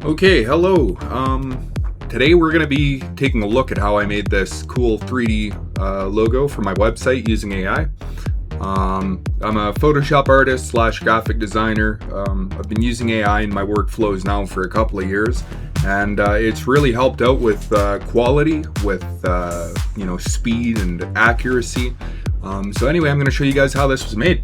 Okay, hello. Today we're going to be taking a look at how I made this cool 3D logo for my website using AI. I'm a Photoshop artist slash graphic designer. I've been using AI in my workflows now for a couple of years, and it's really helped out with quality, with speed and accuracy. So anyway, I'm going to show you guys how this was made.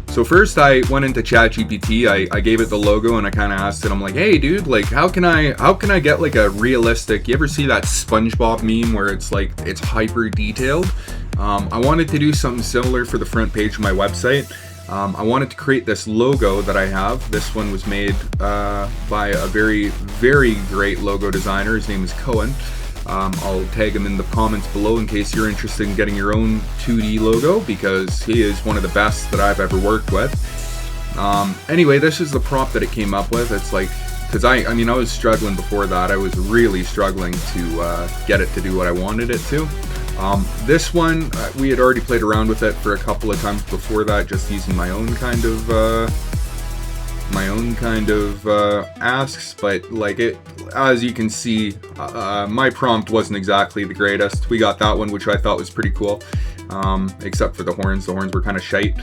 So first I went into ChatGPT, I gave it the logo and I kind of asked it, I'm like, hey dude, like how can I get like a realistic, you ever see that SpongeBob meme where it's like, it's hyper detailed? I wanted to do something similar for the front page of my website. I wanted to create this logo that I have. This one was made by a very, very great logo designer. His name is Cohen. I'll tag him in the comments below in case you're interested in getting your own 2D logo, because he is one of the best that I've ever worked with. Anyway, this is the prompt that it came up with. It's like, because I was struggling before that. I was really struggling to get it to do what I wanted it to. This one, we had already played around with it for a couple of times before that, just using my own kind of asks, but like it, as you can see, my prompt wasn't exactly the greatest. We got that one, which I thought was pretty cool, except for the horns. The horns were kind of shite.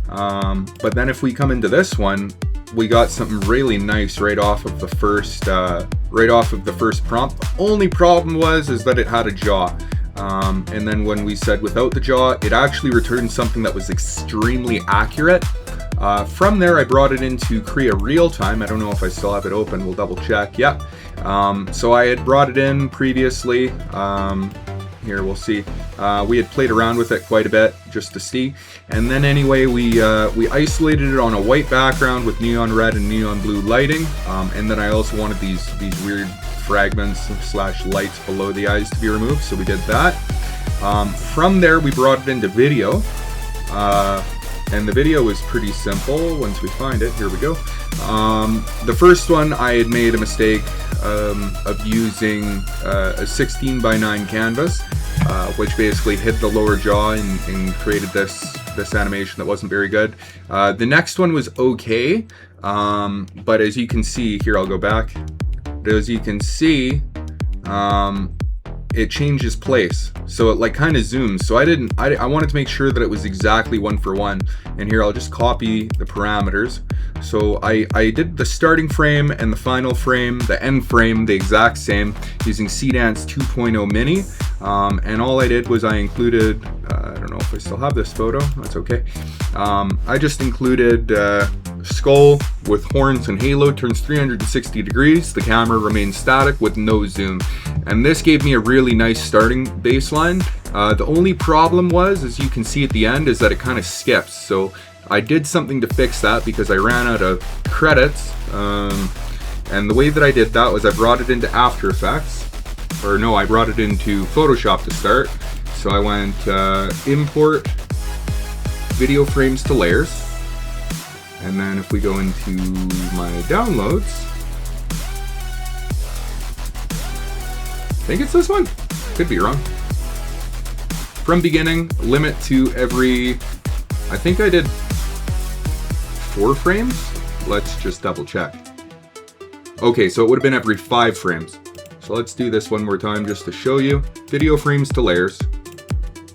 But then if we come into this one, we got something really nice right off of the first prompt. The only problem is that it had a jaw. And then when we said without the jaw, it actually returned something that was extremely accurate. From there, I brought it into Krea Realtime. I don't know if I still have it open. We'll double check. Yep. So I had brought it in previously. Here, we'll see. We had played around with it quite a bit just to see. And then anyway, we isolated it on a white background with neon red and neon blue lighting. And then I also wanted these weird fragments / lights below the eyes to be removed. So we did that. From there, we brought it into video. And the video was pretty simple. Once we find it, here we go. The first one, I had made a mistake of using a 16:9 canvas, which basically hid the lower jaw and created this animation that wasn't very good. The next one was okay, but as you can see, here I'll go back. As you can see, it changes place, so it like kind of zooms. So I wanted to make sure that it was exactly 1 for 1. And here I'll just copy the parameters. So I did the starting frame and the final frame, the end frame, the exact same, using Seedance 2.0 Mini. And all I did was I included, I don't know if I still have this photo, that's okay. I just included skull with horns and halo, turns 360 degrees. The camera remains static with no zoom. And this gave me a really nice starting baseline. The only problem was, as you can see at the end, is that it kind of skips. So I did something to fix that because I ran out of credits. And the way that I did that was I brought it into After Effects. Or no, I brought it into Photoshop to start. So I went import video frames to layers. And then if we go into my downloads, I think it's this one. Could be wrong. From beginning, limit to every, I think I did 4 frames. Let's just double check. Okay, so it would have been every 5 frames. So let's do this one more time just to show you. Video frames to layers.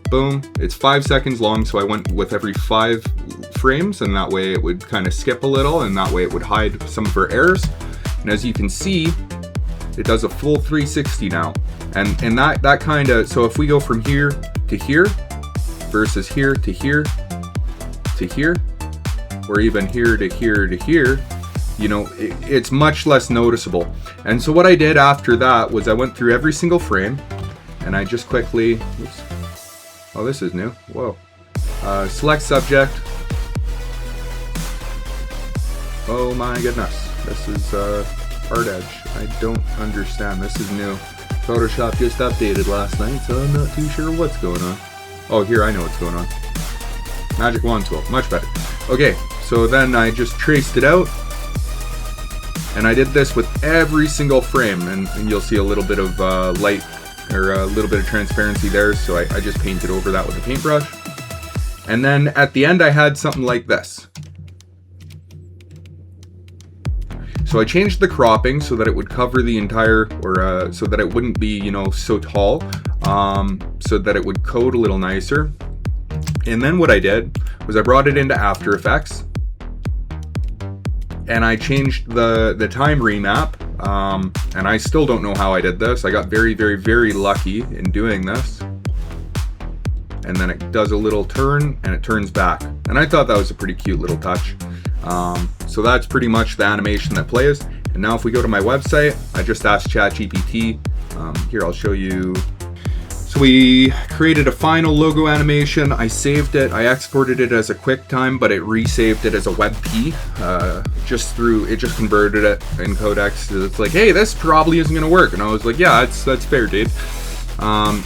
Boom. It's 5 seconds long, so I went with every 5 frames, and that way it would kind of skip a little, and that way it would hide some of our errors. And as you can see, it does a full 360 now. And that kind of, so if we go from here to here, versus here to here, to here, or even here to here to here, you know, it's much less noticeable. And so what I did after that was I went through every single frame, and I just quickly, oops, oh, this is new, whoa. Select subject. Oh my goodness, this is Art Edge. I don't understand, this is new. Photoshop just updated last night, so I'm not too sure what's going on. Oh, here, I know what's going on. Magic Wand tool, much better. Okay, so then I just traced it out, and I did this with every single frame, and you'll see a little bit of light, or a little bit of transparency there, so I just painted over that with a paintbrush. And then at the end I had something like this. So I changed the cropping so that it would cover the entire, or so that it wouldn't be, you know, so tall, so that it would code a little nicer. And then what I did was I brought it into After Effects, and I changed the time remap, and I still don't know how I did this. I got very, very, very lucky in doing this. And then it does a little turn, and it turns back. And I thought that was a pretty cute little touch. So that's pretty much the animation that plays. And now if we go to my website, I just asked ChatGPT. Here, I'll show you. So we created a final logo animation. I saved it. I exported it as a QuickTime, but it resaved it as a WebP. It just converted it in Codex. It's like, hey, this probably isn't gonna work. And I was like, yeah, that's fair, dude.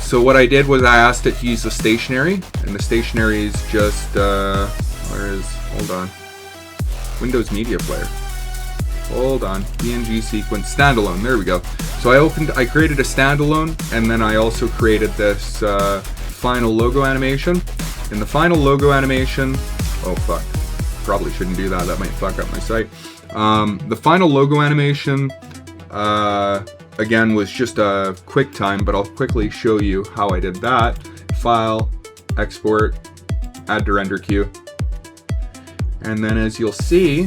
So what I did was I asked it to use the stationery, and the stationery is just, hold on, Windows Media Player. Hold on, PNG sequence, standalone, there we go. So I created a standalone, and then I also created this final logo animation. In the final logo animation, oh fuck, probably shouldn't do that, that might fuck up my site. The final logo animation, again, was just a QuickTime, but I'll quickly show you how I did that. File, export, add to render queue. And then as you'll see,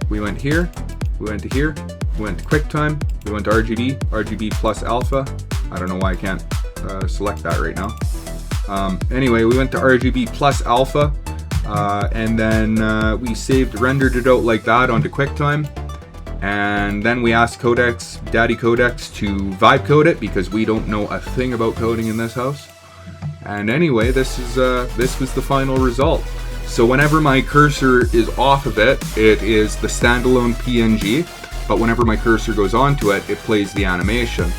we went here, we went to here, we went to QuickTime, we went to RGB plus alpha. I don't know why I can't select that right now. Anyway, we went to RGB plus alpha, and then we rendered it out like that onto QuickTime. And then we asked Daddy Codex to vibe code it, because we don't know a thing about coding in this house. And anyway, this was the final result. So whenever my cursor is off of it, it is the standalone PNG, but whenever my cursor goes onto it, it plays the animation.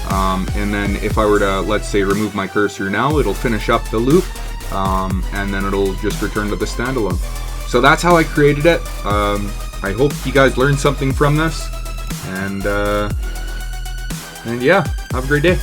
And then if I were to, let's say, remove my cursor now, it'll finish up the loop, and then it'll just return to the standalone. So that's how I created it. I hope you guys learned something from this, and yeah, have a great day.